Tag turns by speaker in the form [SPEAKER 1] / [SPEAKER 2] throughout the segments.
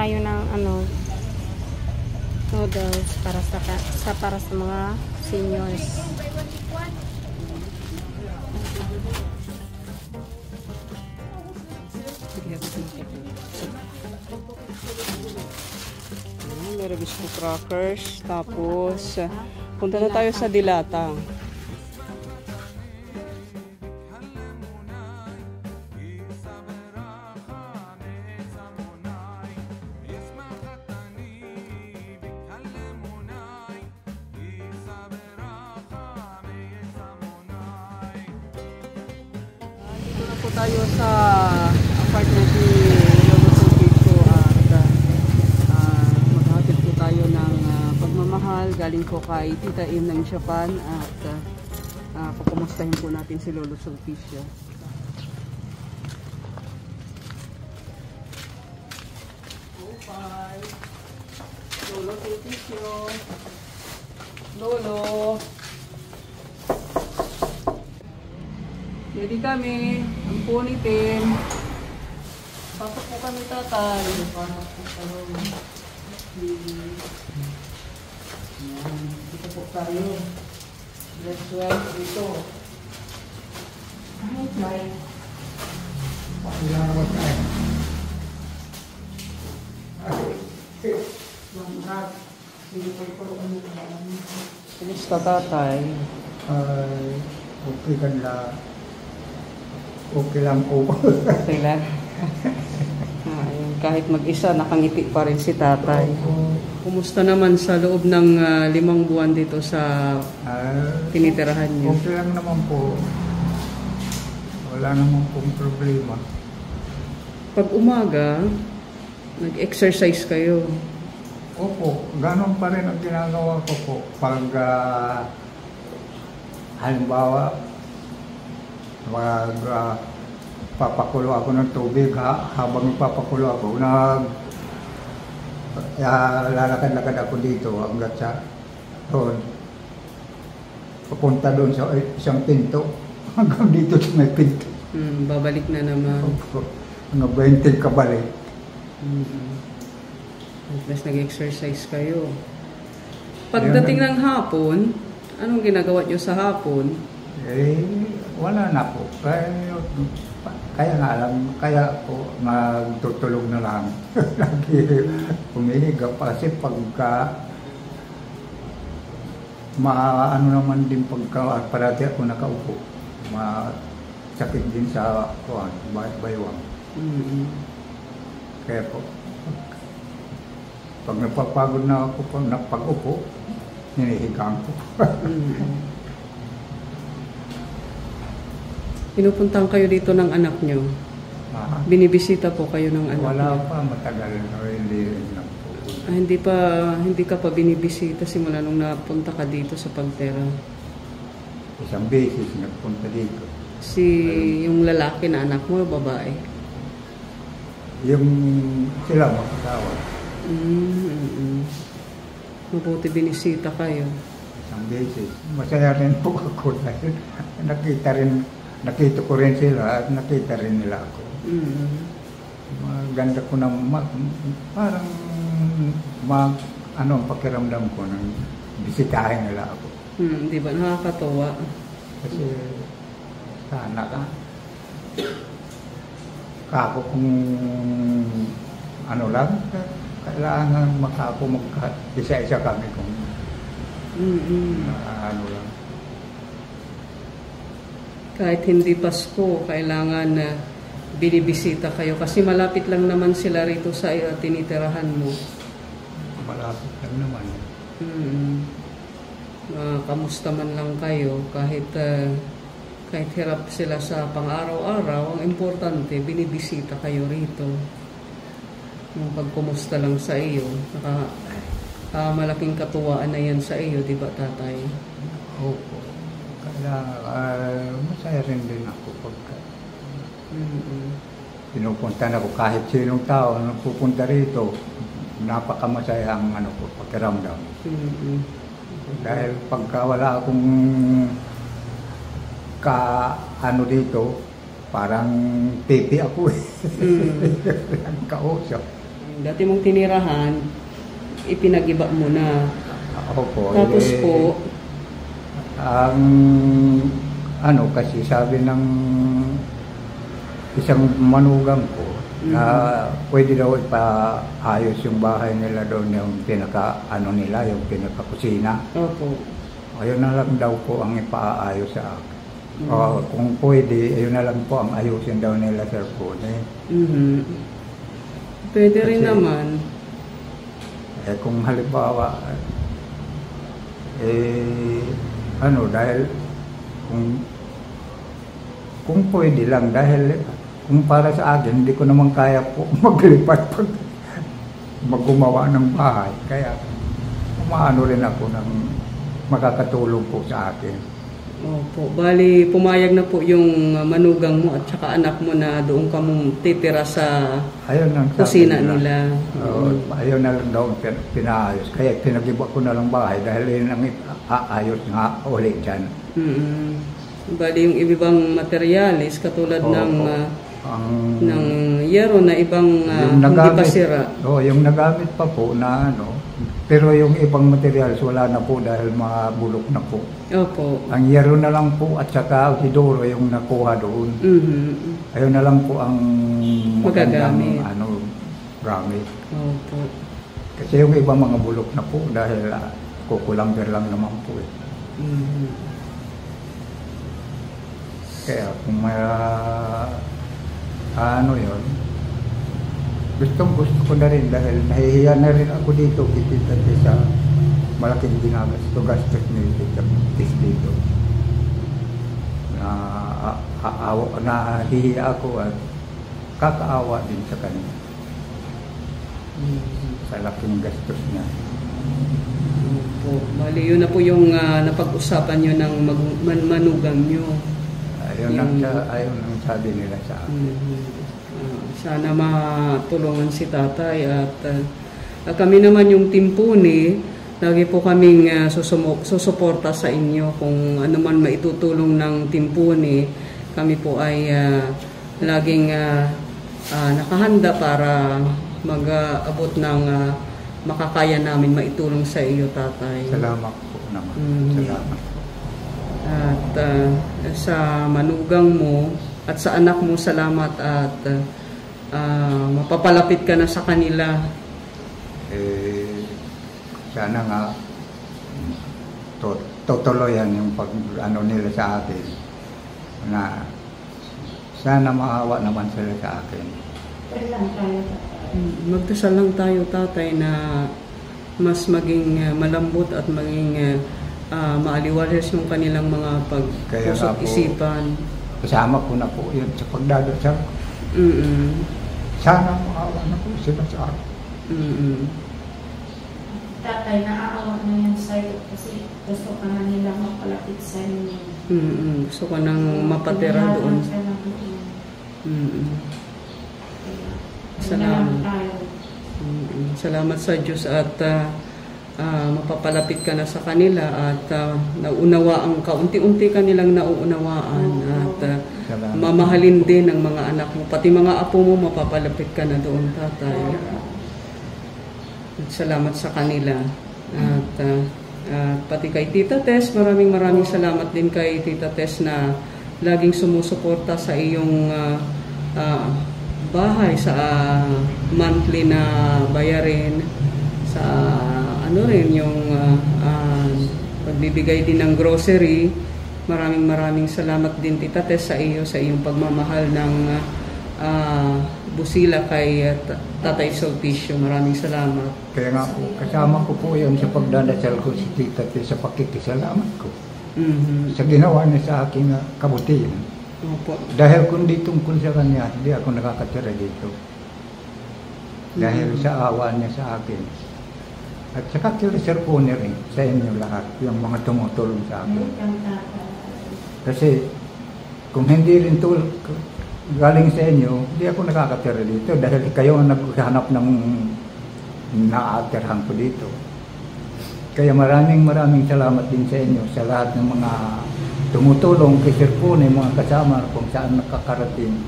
[SPEAKER 1] tayo ng ano, noodles para sa mga seniors. Meron bisco crackers. Tapos, punta na tayo sa Dilata. Dito na po tayo sa apartment ni Lolo Sulpicio at maghahatid po tayo ng pagmamahal galing po kay Tita Im ng Japan at pupumustahin po natin si Lolo Sulpicio. Bye! Lolo Sulpicio! Lolo! Ready kami. Ang punitin. Pasok po kami, tatay. Pasok po kami. Dito po tayo. Let's ride dito. Ay, fly. Pakilala ko tayo. Kumusta, tatay?
[SPEAKER 2] Ay, okay ka na. Okay lang po.
[SPEAKER 1] Okay lang. Kahit mag-isa, nakangiti pa rin si tatay. Kumusta naman sa loob ng 5 buwan dito sa tinitirahan niyo?
[SPEAKER 2] Okay lang naman po. Wala naman pong problema.
[SPEAKER 1] Pag umaga, nag-exercise kayo.
[SPEAKER 2] Opo, ganon pa rin ang ginagawa ko po. Pag halimbawa, papakulo ako ng tubig habang papakulo ako lalakad-lakad ako dito hanggang sa doon papunta doon sa isang pinto hanggang dito sa may pinto
[SPEAKER 1] babalik na naman
[SPEAKER 2] mga 20 kabalik
[SPEAKER 1] mas nag-exercise kayo pagdating ng hapon anong ginagawa nyo sa hapon?
[SPEAKER 2] Wala na po. Kaya nga alam, kaya po magtutulog na lang. Lagi humihiga pa kasi pagka ano naman din pagka parati ako nakaupo. Masakit din sa baywang. Kaya po, pag napapagod na ako pag upo, hinihigaan ko. Pinupuntahan
[SPEAKER 1] kayo dito ng anak nyo? Binibisita po kayo ng anak
[SPEAKER 2] Wala
[SPEAKER 1] nyo?
[SPEAKER 2] pa, matagal na hindi lang po.
[SPEAKER 1] Hindi ka pa binibisita simula nung napunta ka dito sa Pagtera?
[SPEAKER 2] Isang beses nagpunta dito.
[SPEAKER 1] Yung lalaki na anak mo, babae?
[SPEAKER 2] Yung sila mag-asawa.
[SPEAKER 1] Mabuti binisita kayo.
[SPEAKER 2] Isang beses. Masaya rin po ako dahil nakita ko rin sila at nakita rin nila ako. Maganda ko na parang ang pakiramdam ko nang bisitahin nila ako.
[SPEAKER 1] Di ba nakakatawa?
[SPEAKER 2] Kasi sana kako kung ano lang, kailangan isa-isa kami kung ano lang.
[SPEAKER 1] Kahit hindi Pasko, kailangan na binibisita kayo kasi malapit lang naman sila rito sa tinitirahan mo.
[SPEAKER 2] Malapit lang naman.
[SPEAKER 1] Kamusta man lang kayo kahit hirap sila sa pang-araw-araw, ang importante binibisita kayo rito. Yung pagkumusta lang sa iyo, malaking katuwaan na yan sa iyo, di ba, tatay?
[SPEAKER 2] Opo. Kaya masaya rin din ako pagka pinupunta na ako kahit sinong tao na pupunta rito, napakamasaya ang pakiramdam. Dahil pagka wala akong dito, parang pipi ako ang kausap.
[SPEAKER 1] Yung dati mong tinirahan, ipinag-iba mo na.
[SPEAKER 2] Opo.
[SPEAKER 1] Tapos po,
[SPEAKER 2] Ang ano kasi sabi ng isang manugang ko na pwede daw ipaayos yung bahay nila doon, yung pinaka ano nila, yung pinaka kusina.
[SPEAKER 1] opo.
[SPEAKER 2] Ayun na lang daw po ang ipaayos sa akin. O kung pwede, ayun na lang po ang ayusin daw nila sa Pune.
[SPEAKER 1] Pwede rin
[SPEAKER 2] Kasi-
[SPEAKER 1] naman.
[SPEAKER 2] Kung halimbawa, ano, dahil kung pwede lang, dahil kung para sa akin, hindi ko naman kaya po maglipat pag maggumawa ng bahay. Kaya umaano rin ako ng makakatulong po sa akin.
[SPEAKER 1] Opo. Bali, pumayag na po yung manugang mo at saka anak mo na doon ka mong titira sa
[SPEAKER 2] Ayun ang sabi
[SPEAKER 1] kusina nila.
[SPEAKER 2] Ayun na lang daw ang pinaayos. Kaya pinagiba ko na lang bahay dahil yun ang aayos nga ulit dyan.
[SPEAKER 1] Bali, yung ibang materialis katulad ng
[SPEAKER 2] Ang
[SPEAKER 1] yero na ibang hindi pa sira.
[SPEAKER 2] yung nagamit pa po na ano, pero yung ibang materials wala na po dahil mabulok na po.
[SPEAKER 1] Opo.
[SPEAKER 2] Ang yero na lang po at saka sidoro yung nakuha doon. Ayun na lang po ang magandang
[SPEAKER 1] Magagamit.
[SPEAKER 2] gamit.
[SPEAKER 1] Opo.
[SPEAKER 2] Kasi yung iba mga bulok na po dahil kukulang-bir lang naman po eh. Kaya kung may ano yun, gusto ko na rin dahil nahihiya na rin ako dito kitita sa malaking gastos ni Tita Tis dito. Nahihiya ako at kakaawa din sa kanya. Sa laking gastos niya.
[SPEAKER 1] Opo. Bali, yun na po yung napag-usapan nyo ng manugang nyo.
[SPEAKER 2] Ayun ang sabi nila sa akin.
[SPEAKER 1] Sana matulungan si tatay at kami naman yung Team Pune, lagi po kaming susuporta sa inyo kung ano man maitutulong ng Team Pune. Kami po ay laging nakahanda para mag-abot ng makakaya namin maitulong sa iyo, tatay.
[SPEAKER 2] Salamat po naman. Salamat.
[SPEAKER 1] At sa manugang mo at sa anak mo, salamat at mapapalapit ka na sa kanila.
[SPEAKER 2] Sana nga tutuloyan yung pag ano nila sa akin na sana maawa naman sila sa akin.
[SPEAKER 1] Magdasal lang tayo, tatay, na mas maging malambot at maging maaliwalas yung kanilang mga pag-pusok isipan.
[SPEAKER 2] Kasama ko na po yun sa pagdadasal. Sana maawa na po sila sa akin.
[SPEAKER 3] Tatay, naaawa na yan sa'yo kasi gusto ka na nila mapalapit sa inyo.
[SPEAKER 1] Gusto ko nang mapatira doon. Salamat sa Diyos at mapapalapit ka na sa kanila at nauunawaan ka, unti-unti kanilang nauunawaan at mamahalin din ng mga anak mo, pati mga apo mo mapapalapit ka na doon, tatay. At salamat sa kanila at pati kay Tita Tess, maraming salamat din kay Tita Tess na laging sumusuporta sa iyong bahay, sa monthly na bayarin, sa ano rin yung pagbibigay din ng grocery. Maraming salamat din, Tita Tess, sa iyo, sa iyong pagmamahal ng busila kay Tatay Sulpicio. Maraming salamat.
[SPEAKER 2] Kaya nga po, kasama ko po yun sa pagdadasal ko si Tita Tess sa pakikisalamat ko. Sa ginawa niya sa aking kabutihan.
[SPEAKER 1] Opo.
[SPEAKER 2] Dahil kundi tungkol sa kanya, hindi ako nakakatira dito. Dahil sa awa niya sa akin. At saka kila Sir Pune rin, sa inyo lahat, yung mga tumutulong sa akin. Kasi kung hindi rin galing sa inyo, hindi ako nakakatira dito dahil kayo ang naghanap ng naatirahan ko dito. Kaya maraming salamat din sa inyo sa lahat ng mga tumutulong kay Sir Pune, mga kasama kung saan nakakarating.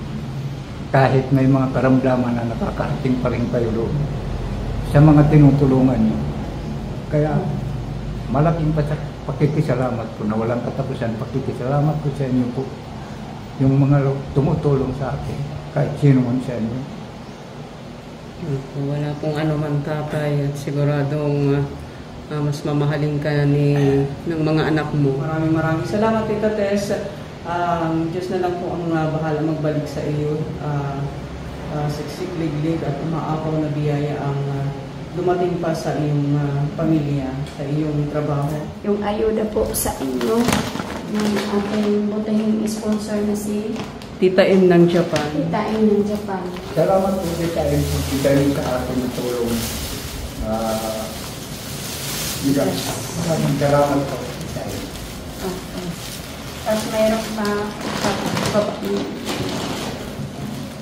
[SPEAKER 2] kahit may mga karamdaman na nakakarating pa rin kayo doon sa mga tinutulungan niyo. Kaya malaking pakikisalamat ko na walang katapusan. Pakikisalamat ko sa inyo po. Yung mga tumutulong sa akin, kahit sino man sa inyo.
[SPEAKER 1] Wala pong ano man tatay at siguradong mas mamahalin ka ng mga anak mo. Maraming salamat Tita Tess. Diyos na lang po ang bahala magbalik sa iyo. Siksik, liglig at umaapaw na biyaya ang dumating pa sa iyong pamilya, sa iyong trabaho.
[SPEAKER 3] Yung ayuda po sa inyo ng ating butahing sponsor na si
[SPEAKER 1] Tita M ng Japan.
[SPEAKER 3] Tita M ng Japan.
[SPEAKER 2] Salamat po Tita M sa ating tulong. Maraming salamat po Tita M.
[SPEAKER 3] Okay. Tapos mayroon pa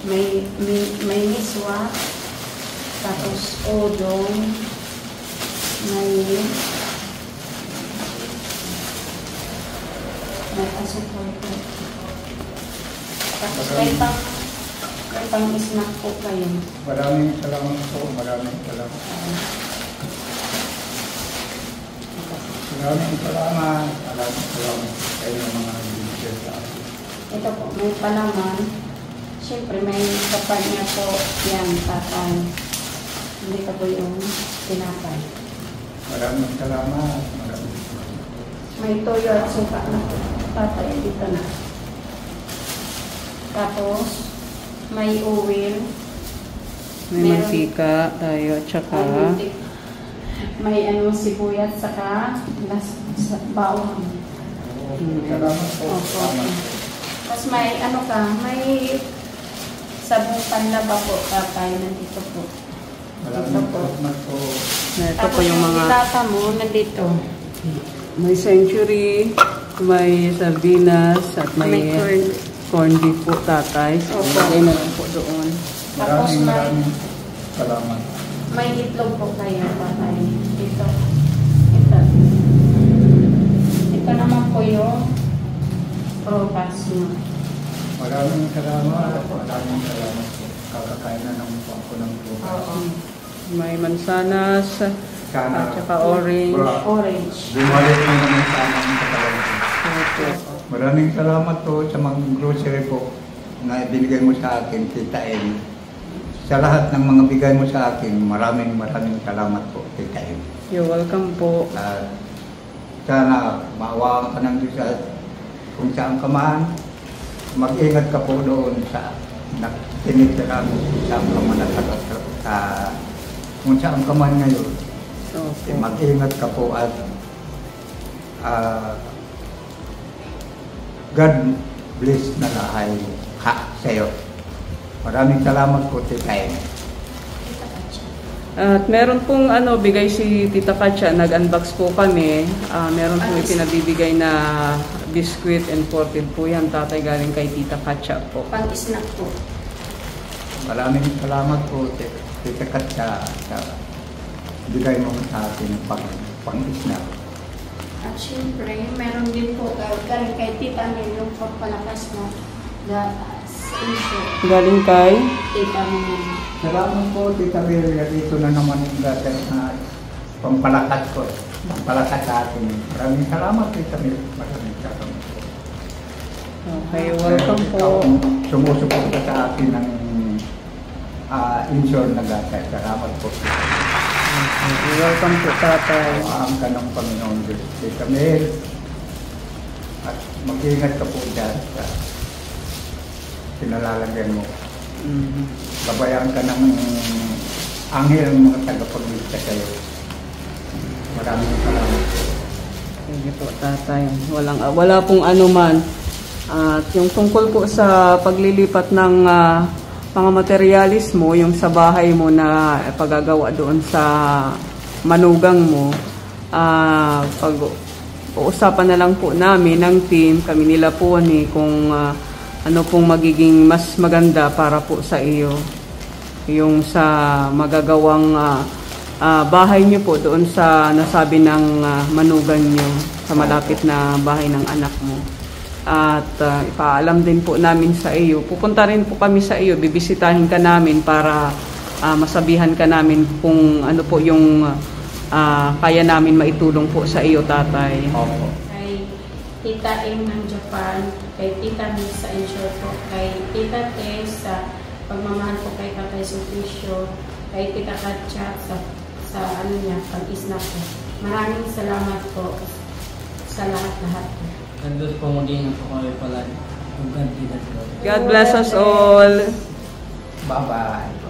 [SPEAKER 3] may miswa, tapos odong, may asukal po. Tapos may pang snack po kayo.
[SPEAKER 2] Maraming salamat po. Maraming salamat. Maraming salamat. Maraming salamat kayo ng mga binigyan sa akin.
[SPEAKER 3] Ito po, may palaman. Siyempre, may kapal niya po yan, tatay. Hindi ka po yung tinapay.
[SPEAKER 2] Maraming salamat. Maraming salamat.
[SPEAKER 3] May toyo at suka na po. Tatay, dito na. Tapos, may oil.
[SPEAKER 1] May mantika tayo at saka
[SPEAKER 3] may sibuyat saka bawang.
[SPEAKER 2] Salamat po.
[SPEAKER 3] Opo. Tapos may may sabong panlaba po, tatay, nandito po.
[SPEAKER 2] Maraming salamat po.
[SPEAKER 1] ito po yung mga
[SPEAKER 3] dilata mo, nandito.
[SPEAKER 1] may century, may sardinas at may corn beef po tatay. So,
[SPEAKER 3] Opo.
[SPEAKER 1] ilagay na lang po doon.
[SPEAKER 3] Tapos
[SPEAKER 2] Maraming salamat.
[SPEAKER 3] may itlog po kayo, tatay. Ito. Ito naman po yung propas mo.
[SPEAKER 2] Maraming salamat. Maraming salamat po. Kakakain na naman po ako ng bukas.
[SPEAKER 3] Oo.
[SPEAKER 1] May mansanas,
[SPEAKER 2] Sana
[SPEAKER 1] at saka orange.
[SPEAKER 3] Orange.
[SPEAKER 2] bumalik na naman sana ang katawan ko.
[SPEAKER 1] Opo.
[SPEAKER 2] Maraming salamat po sa mga grocery po na ibinigay mo sa akin, Tita M. Sa lahat ng mga bigay mo sa akin, maraming salamat po, Tita M.
[SPEAKER 1] You're welcome po.
[SPEAKER 2] At sana maawaan ka ng Diyos at kung saan ka man, mag-ingat ka po doon sa tinitira mo, kung saan ka man kung saan ka man ngayon.
[SPEAKER 1] Opo.
[SPEAKER 2] Mag-ingat ka po at God bless na lahay sa iyo. Maraming salamat po, Tita M.
[SPEAKER 1] At meron pong bigay si Tita Katya, nag-unbox po kami. Meron pong ipinabibigay na biscuit imported po yan, tatay, galing kay Tita Katya po.
[SPEAKER 3] Pang-snack po.
[SPEAKER 2] Maraming salamat po, Tita Katya, sa bigay mo sa atin pang-snack.
[SPEAKER 3] At syempre, meron din po galing kay Tita Mel yung pagpalakas na
[SPEAKER 1] Galing kay
[SPEAKER 3] Tita Mel.
[SPEAKER 2] Salamat po, Tita Mel. Dito na naman yung dati na pampalakas ko. Pampalakas sa atin. Maraming salamat, Tita Mel. Maraming salamat po.
[SPEAKER 1] Okay, welcome po.
[SPEAKER 2] Sumusuporta sa atin ng insure na gata. Salamat po.
[SPEAKER 1] Okay, welcome po, tatay.
[SPEAKER 2] Ang ka ng Panginoon Diyos, Tita Mel. At mag-ingat ka po dyan sa pinalalagyan mo. Babayaan ka ng anghel ng mga tagapagligtas sa iyo. Maraming salamat po.
[SPEAKER 1] Sige po, tatay. Wala pong anuman. At yung tungkol po sa paglilipat ng mga materialis mo, yung sa bahay mo na pagagawa doon sa manugang mo, pag-uusapan na lang po namin ng team, kami nila po kung ano pong magiging mas maganda para po sa iyo. Yung sa magagawang bahay niyo po doon sa nasabi ng manugang niyo, sa malapit na bahay ng anak mo. at ipaalam din po namin sa iyo. Pupunta rin po kami sa iyo, bibisitahin ka namin para masabihan ka namin kung ano po yung kaya namin maitulong po sa iyo, tatay.
[SPEAKER 2] Opo.
[SPEAKER 3] Kay Tita M ng Japan, kay Tita Miss sa Ensure po, kay Tita Tess sa pagmamahal po kay Tatay Sulpicio, kay Tita Katcha sa ano niya, pag-isna po. Maraming salamat po sa lahat-lahat po.
[SPEAKER 4] Nandun po maging po kami pala.
[SPEAKER 1] God bless us all.
[SPEAKER 2] Bye-bye.